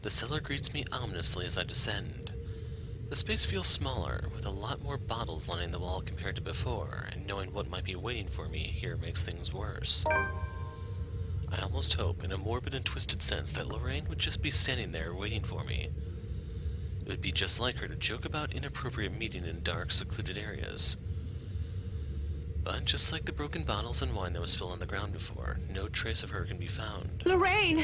The cellar greets me ominously as I descend. The space feels smaller, with a lot more bottles lining the wall compared to before, and knowing what might be waiting for me here makes things worse. I almost hope, in a morbid and twisted sense, that Lorraine would just be standing there waiting for me. It would be just like her to joke about inappropriate meeting in dark, secluded areas. But just like the broken bottles and wine that was spilled on the ground before, no trace of her can be found. Lorraine!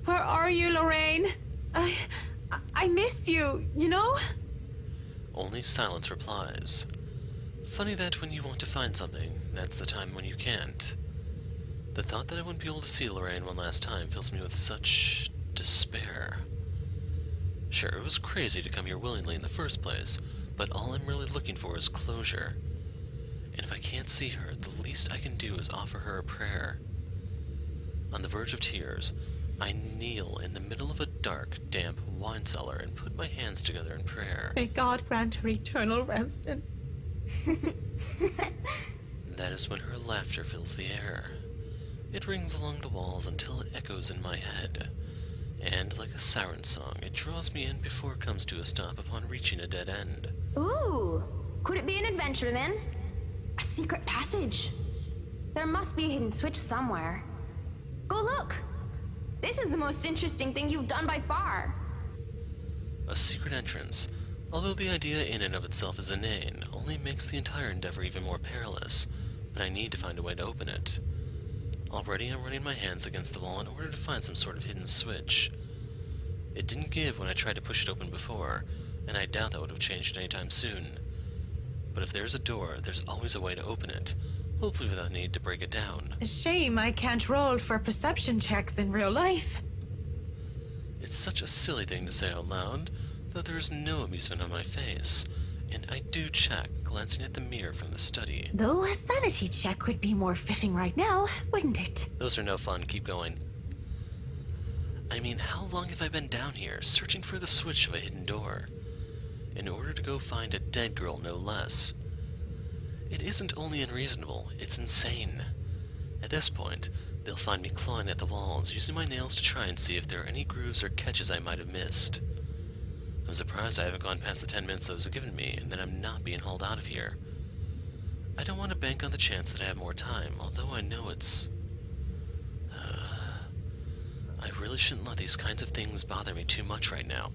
Where are you, Lorraine? I miss you, you know? Only silence replies. Funny that when you want to find something, that's the time when you can't. The thought that I wouldn't be able to see Lorraine one last time fills me with such despair. Sure, it was crazy to come here willingly in the first place, but all I'm really looking for is closure. And if I can't see her, the least I can do is offer her a prayer. On the verge of tears, I kneel in the middle of a dark, damp wine cellar and put my hands together in prayer. May God grant her eternal rest and... That is when her laughter fills the air. It rings along the walls until it echoes in my head, and like a siren song, it draws me in before it comes to a stop upon reaching a dead end. Ooh, could it be an adventure then? A secret passage? There must be a hidden switch somewhere. Go look! This is the most interesting thing you've done by far. A secret entrance, although the idea in and of itself is inane, only makes the entire endeavor even more perilous, but I need to find a way to open it. Already I'm running my hands against the wall in order to find some sort of hidden switch. It didn't give when I tried to push it open before, and I doubt that would have changed anytime soon. But if there's a door, there's always a way to open it, hopefully without need to break it down. A shame I can't roll for perception checks in real life. It's such a silly thing to say out loud, though there is no amusement on my face, and I do check, glancing at the mirror from the study. Though a sanity check would be more fitting right now, wouldn't it? Those are no fun, keep going. I mean, how long have I been down here, searching for the switch of a hidden door? In order to go find a dead girl, no less. It isn't only unreasonable, it's insane. At this point, they'll find me clawing at the walls, using my nails to try and see if there are any grooves or catches I might have missed. I'm surprised I haven't gone past the 10 minutes that was given me, and that I'm not being hauled out of here. I don't want to bank on the chance that I have more time, although I know it's... I really shouldn't let these kinds of things bother me too much right now.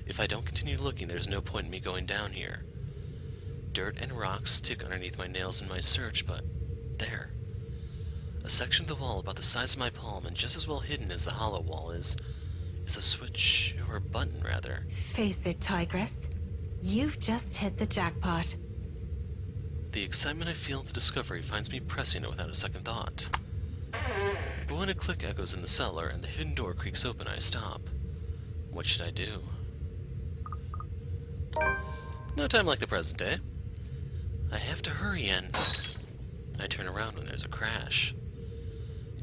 If I don't continue looking, there's no point in me going down here. Dirt and rocks stick underneath my nails in my search, but there. A section of the wall about the size of my palm and just as well hidden as the hollow wall is a switch, or a button rather. Face it, Tigress. You've just hit the jackpot. The excitement I feel at the discovery finds me pressing it without a second thought. But when a click echoes in the cellar and the hidden door creaks open, I stop. What should I do? No time like the present, eh? I have to hurry and... I turn around when there's a crash.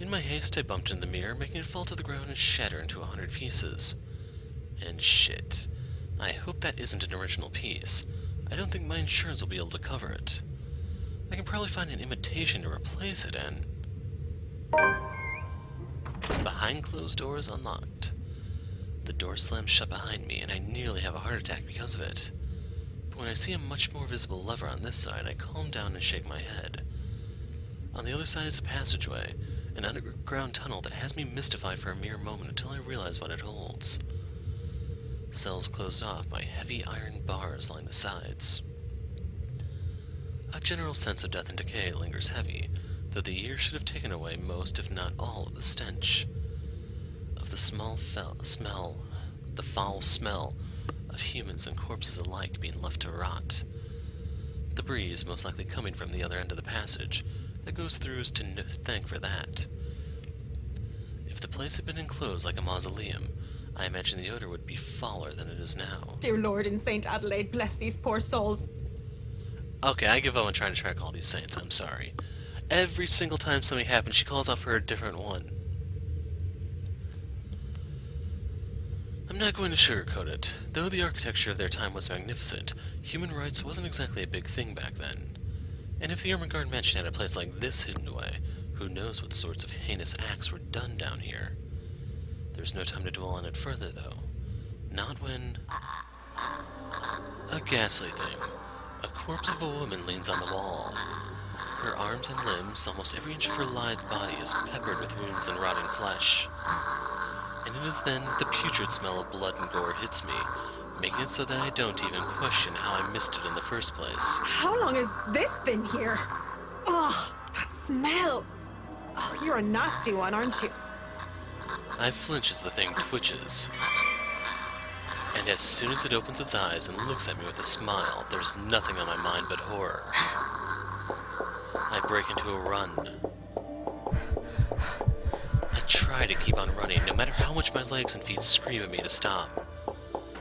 In my haste, I bumped into the mirror, making it fall to the ground and shatter into 100 pieces. And shit. I hope that isn't an original piece. I don't think my insurance will be able to cover it. I can probably find an imitation to replace it and... Behind closed doors unlocked. The door slams shut behind me, and I nearly have a heart attack because of it. But when I see a much more visible lever on this side, I calm down and shake my head. On the other side is a passageway, an underground tunnel that has me mystified for a mere moment until I realize what it holds. Cells closed off by heavy iron bars line the sides. A general sense of death and decay lingers heavy, though the years should have taken away most, if not all, of the stench. Of the foul smell of humans and corpses alike being left to rot. The breeze, most likely coming from the other end of the passage, that goes through is to thank for that. If the place had been enclosed like a mausoleum, I imagine the odor would be fouler than it is now. Dear Lord in St. Adelaide, bless these poor souls. Okay, I give up on trying to track all these saints, I'm sorry. Every single time something happens, she calls out for a different one. I'm not going to sugarcoat it. Though the architecture of their time was magnificent, human rights wasn't exactly a big thing back then. And if the Ermengarde mansion had a place like this hidden away, who knows what sorts of heinous acts were done down here. There's no time to dwell on it further, though. Not when... A ghastly thing. A corpse of a woman leans on the wall. Her arms and limbs, almost every inch of her lithe body, is peppered with wounds and rotting flesh. And it is then the putrid smell of blood and gore hits me, making it so that I don't even question how I missed it in the first place. How long has this been here? Oh, that smell. Oh, you're a nasty one, aren't you? I flinch as the thing twitches. And as soon as it opens its eyes and looks at me with a smile, there's nothing on my mind but horror. I break into a run. I try to keep on running, no matter how much my legs and feet scream at me to stop.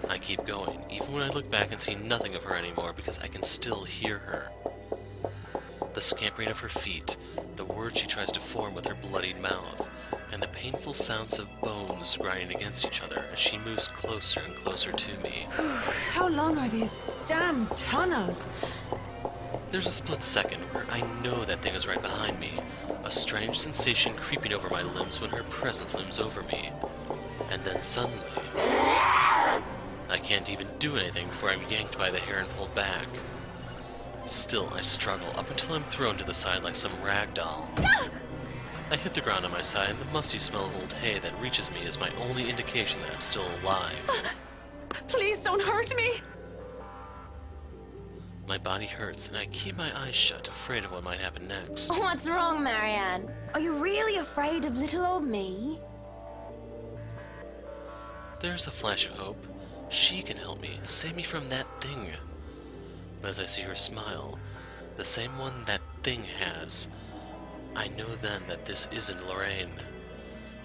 I keep going, even when I look back and see nothing of her anymore, because I can still hear her. The scampering of her feet, the words she tries to form with her bloodied mouth, and the painful sounds of bones grinding against each other as she moves closer and closer to me. How long are these damn tunnels? There's a split second where I know that thing is right behind me, a strange sensation creeping over my limbs when her presence looms over me. And then suddenly, I can't even do anything before I'm yanked by the hair and pulled back. Still, I struggle up until I'm thrown to the side like some rag doll. I hit the ground on my side, and the musty smell of old hay that reaches me is my only indication that I'm still alive. Please don't hurt me. My body hurts, and I keep my eyes shut, afraid of what might happen next. What's wrong, Marianne? Are you really afraid of little old me? There's a flash of hope. She can help me, save me from that thing. But as I see her smile, the same one that thing has, I know then that this isn't Lorraine.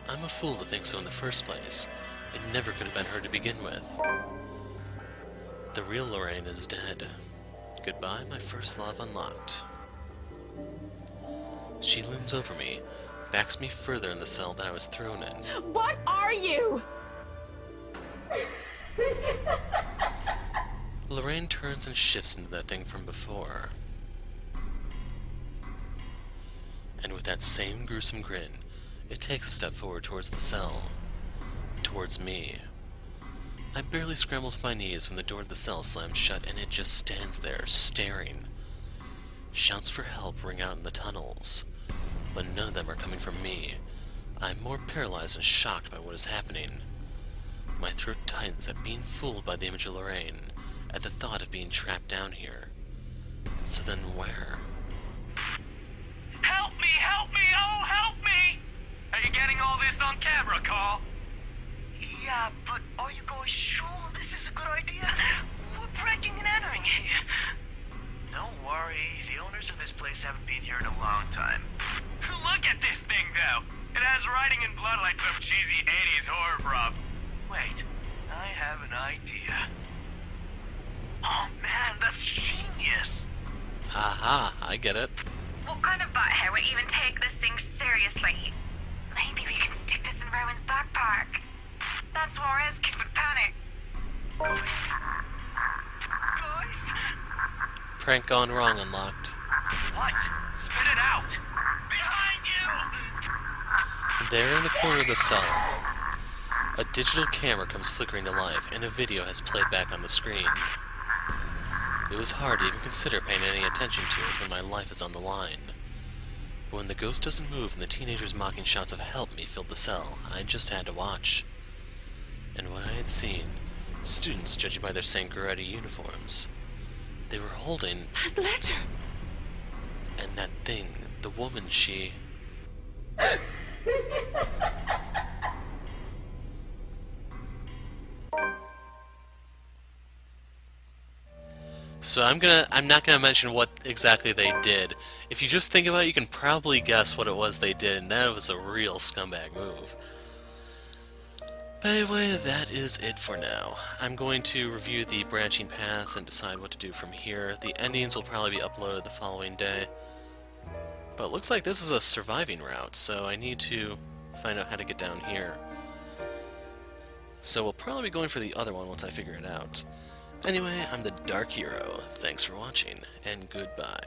I'm a fool to think so in the first place. It never could have been her to begin with. The real Lorraine is dead. Goodbye, my first love unlocked. She looms over me, backs me further in the cell that I was thrown in. What are you? Lorraine turns and shifts into that thing from before. And with that same gruesome grin, it takes a step forward towards the cell. Towards me. I barely scramble to my knees when the door to the cell slams shut and it just stands there, staring. Shouts for help ring out in the tunnels, but none of them are coming from me. I'm more paralyzed and shocked by what is happening. My throat tightens at being fooled by the image of Lorraine, at the thought of being trapped down here. So then where? Help me! Help me! Oh, help me! Are you getting all this on camera, Carl? Yeah, but are you guys sure this is a good idea? We're breaking and entering here. Don't worry, the owners of this place haven't been here in a long time. Look at this thing, though. It has writing in blood like some cheesy 80s horror prop. Wait, I have an idea. Oh man, that's genius! Aha, I get it. What kind of butthead would even take this thing seriously? Maybe we can stick this in Rowan's backpack. That's Juarez kid would panic. Guys? Prank gone wrong unlocked. What? Spit it out! Behind you! There in the corner of the cell, a digital camera comes flickering to life, and a video has played back on the screen. It was hard to even consider paying any attention to it when my life is on the line. But when the ghost doesn't move and the teenagers' mocking shouts of "help me" filled the cell, I just had to watch. And what I had seen, students judging by their St. Goretti uniforms, they were holding... That letter. And that thing, the woman, she... So I'm not gonna mention what exactly they did. If you just think about it, you can probably guess what it was they did, and that was a real scumbag move. But anyway, that is it for now. I'm going to review the branching paths and decide what to do from here. The endings will probably be uploaded the following day. But it looks like this is a surviving route, so I need to find out how to get down here. So we'll probably be going for the other one once I figure it out. Anyway, I'm the Dark Hero. Thanks for watching, and goodbye.